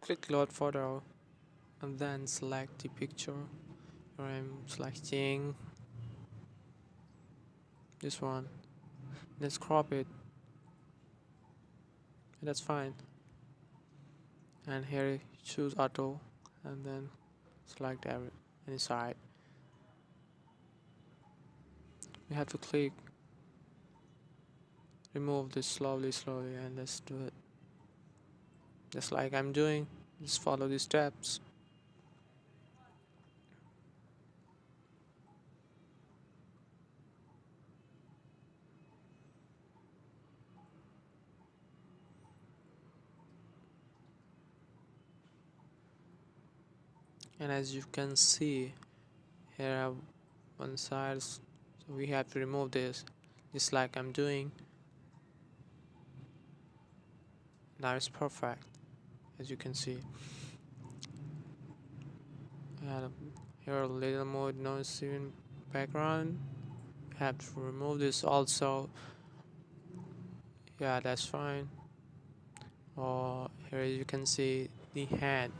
Click load photo and then select the picture. Here I'm selecting this one. Let's crop it. That's fine. And here choose auto and then select any side. We have to click remove this slowly and let's do it just like I'm doing. Just follow these steps. And as you can see here I have one side, so we have to remove this just like I'm doing. Now it's perfect as you can see. And here a little more noise in background. Have to remove this also. Yeah, that's fine. Or here you can see the hand.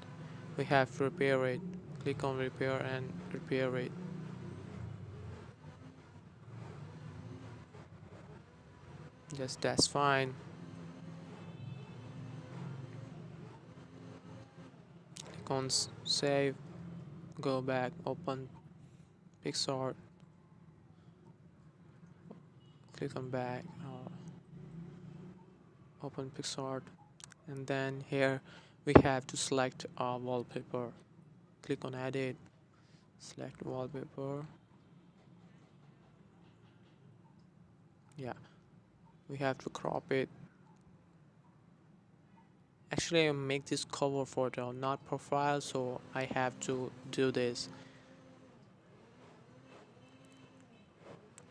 We have to repair it. Click on repair and repair it. Yes, that's fine. Click on save. Go back. Open Pixar. Click on back. Open Pixar. And then here we have to select our wallpaper. Click on edit. Select wallpaper. Yeah, we have to crop it. Actually I make this cover photo not profile, so I have to do this.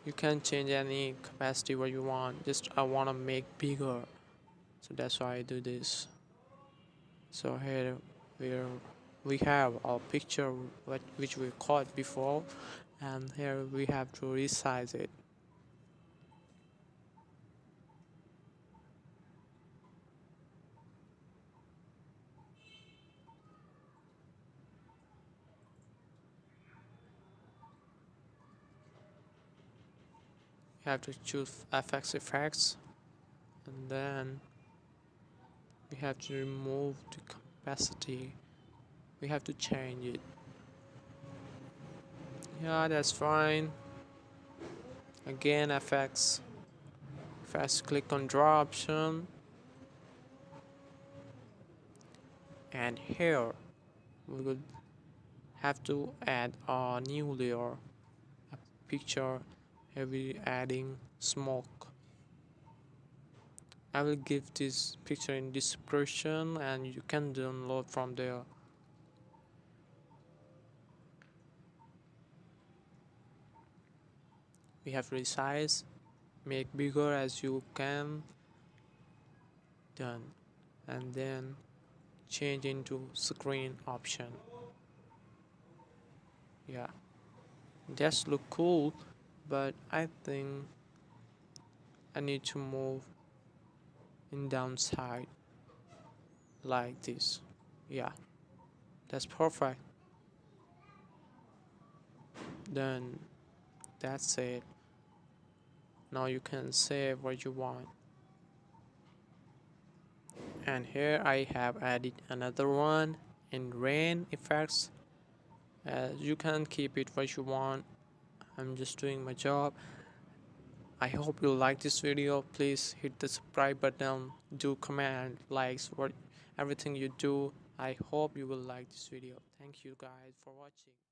You can change any capacity what you want, just I want to make bigger, so that's why I do this. So here we have our picture which we caught before, and here we have to resize it. You have to choose FX effects, and then we have to remove the capacity. We have to change it. Yeah, that's fine. Again, FX. First click on draw option, and here we would have to add a new layer, a picture. Here we adding smoke. I will give this picture in description and you can download from there. We have resize, make bigger as you can, done, and then change into screen option. Yeah, just look cool, but I think I need to move in downside like this. Yeah, that's perfect. Then that's it. Now you can save what you want. And here I have added another one in rain effects. You can keep it what you want. I'm just doing my job. I hope you like this video. Please hit the subscribe button, do comment, likes, what everything you do. I hope you will like this video. Thank you guys for watching.